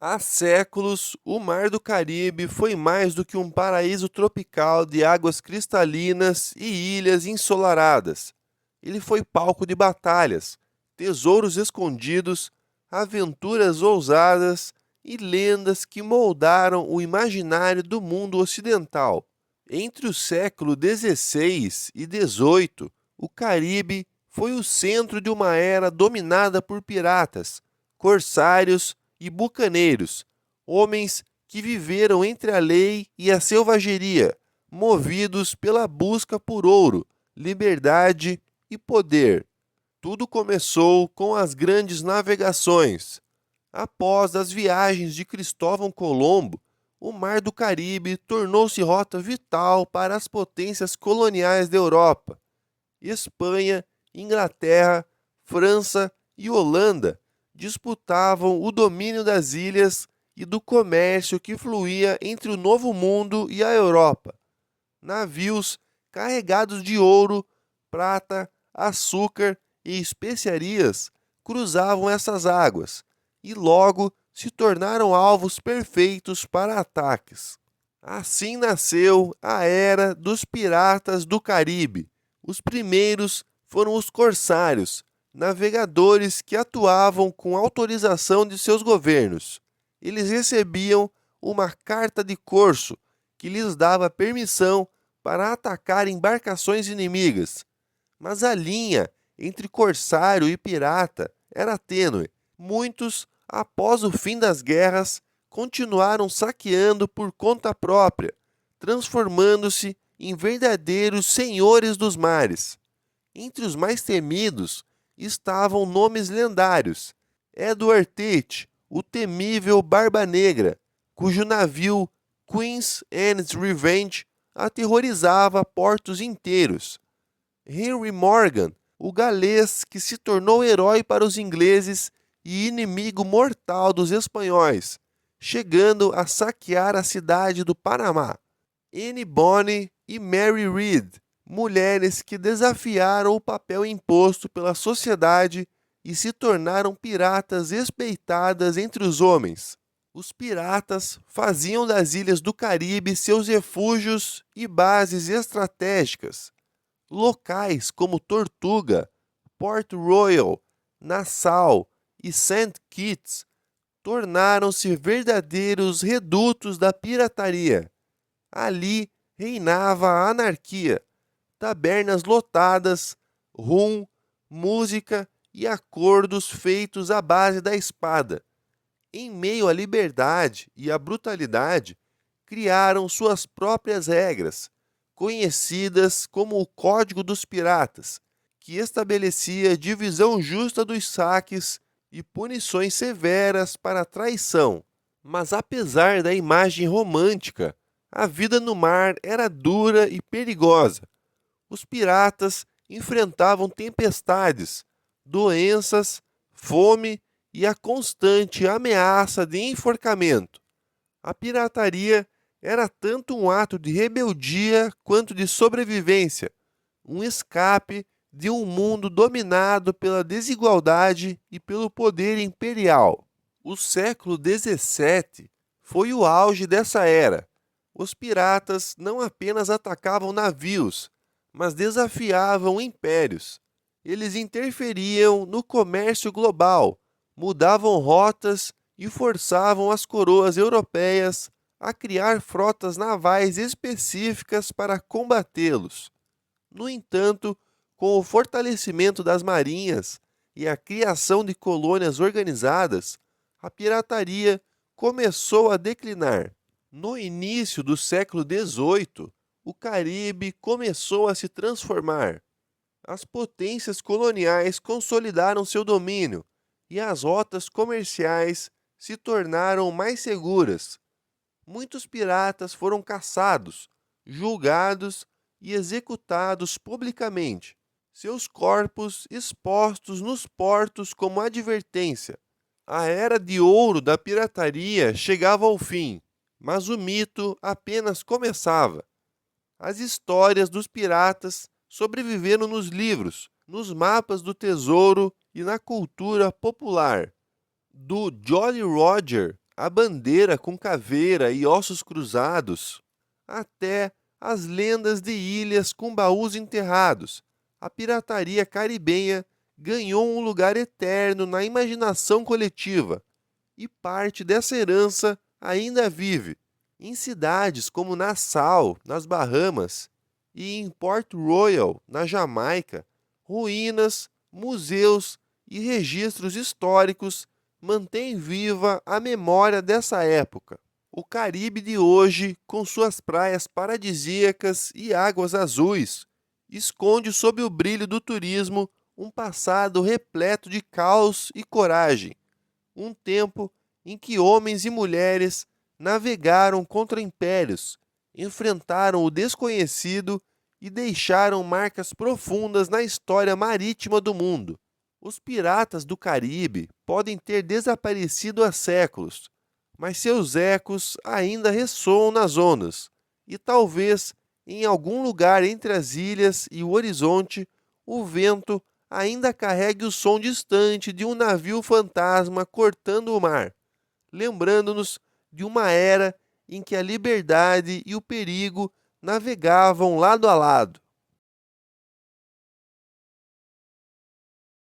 Há séculos, o Mar do Caribe foi mais do que um paraíso tropical de águas cristalinas e ilhas ensolaradas. Ele foi palco de batalhas, tesouros escondidos, aventuras ousadas e lendas que moldaram o imaginário do mundo ocidental. Entre o século XVI e XVIII, o Caribe foi o centro de uma era dominada por piratas, corsários e bucaneiros, homens que viveram entre a lei e a selvageria, movidos pela busca por ouro, liberdade e poder. Tudo começou com as grandes navegações. Após as viagens de Cristóvão Colombo, o Mar do Caribe tornou-se rota vital para as potências coloniais da Europa. Espanha, Inglaterra, França e Holanda disputavam o domínio das ilhas e do comércio que fluía entre o Novo Mundo e a Europa. Navios carregados de ouro, prata, açúcar e especiarias cruzavam essas águas e logo se tornaram alvos perfeitos para ataques. Assim nasceu a Era dos Piratas do Caribe. Os primeiros foram os corsários, navegadores que atuavam com autorização de seus governos. Eles recebiam uma carta de corso que lhes dava permissão para atacar embarcações inimigas. Mas a linha entre corsário e pirata era tênue. Muitos, após o fim das guerras, continuaram saqueando por conta própria, transformando-se em verdadeiros senhores dos mares. Entre os mais temidos estavam nomes lendários. Edward Tate, o temível Barba Negra, cujo navio Queen's Anne's Revenge aterrorizava portos inteiros. Henry Morgan, o galês que se tornou herói para os ingleses e inimigo mortal dos espanhóis, chegando a saquear a cidade do Panamá. Anne Bonny e Mary Read, mulheres que desafiaram o papel imposto pela sociedade e se tornaram piratas respeitadas entre os homens. Os piratas faziam das ilhas do Caribe seus refúgios e bases estratégicas. Locais como Tortuga, Port Royal, Nassau e Saint Kitts tornaram-se verdadeiros redutos da pirataria. Ali reinava a anarquia, tabernas lotadas, rum, música e acordos feitos à base da espada. Em meio à liberdade e à brutalidade, criaram suas próprias regras, conhecidas como o Código dos Piratas, que estabelecia divisão justa dos saques e punições severas para a traição. Mas apesar da imagem romântica, a vida no mar era dura e perigosa. Os piratas enfrentavam tempestades, doenças, fome e a constante ameaça de enforcamento. A pirataria era tanto um ato de rebeldia quanto de sobrevivência, um escape de um mundo dominado pela desigualdade e pelo poder imperial. O século XVII foi o auge dessa era. Os piratas não apenas atacavam navios, mas desafiavam impérios. Eles interferiam no comércio global, mudavam rotas e forçavam as coroas europeias a criar frotas navais específicas para combatê-los. No entanto, com o fortalecimento das marinhas e a criação de colônias organizadas, a pirataria começou a declinar. No início do século XVIII, o Caribe começou a se transformar. As potências coloniais consolidaram seu domínio e as rotas comerciais se tornaram mais seguras. Muitos piratas foram caçados, julgados e executados publicamente, seus corpos expostos nos portos como advertência. A era de ouro da pirataria chegava ao fim, mas o mito apenas começava. As histórias dos piratas sobreviveram nos livros, nos mapas do tesouro e na cultura popular. Do Jolly Roger a bandeira com caveira e ossos cruzados, até as lendas de ilhas com baús enterrados. A pirataria caribenha ganhou um lugar eterno na imaginação coletiva, e parte dessa herança ainda vive em cidades como Nassau, nas Bahamas, e em Port Royal, na Jamaica. Ruínas, museus e registros históricos mantêm viva a memória dessa época. O Caribe de hoje, com suas praias paradisíacas e águas azuis, esconde sob o brilho do turismo um passado repleto de caos e coragem, um tempo em que homens e mulheres navegaram contra impérios, enfrentaram o desconhecido e deixaram marcas profundas na história marítima do mundo. Os piratas do Caribe podem ter desaparecido há séculos, mas seus ecos ainda ressoam nas ondas, e talvez em algum lugar entre as ilhas e o horizonte, o vento ainda carregue o som distante de um navio fantasma cortando o mar, lembrando-nos de uma era em que a liberdade e o perigo navegavam lado a lado.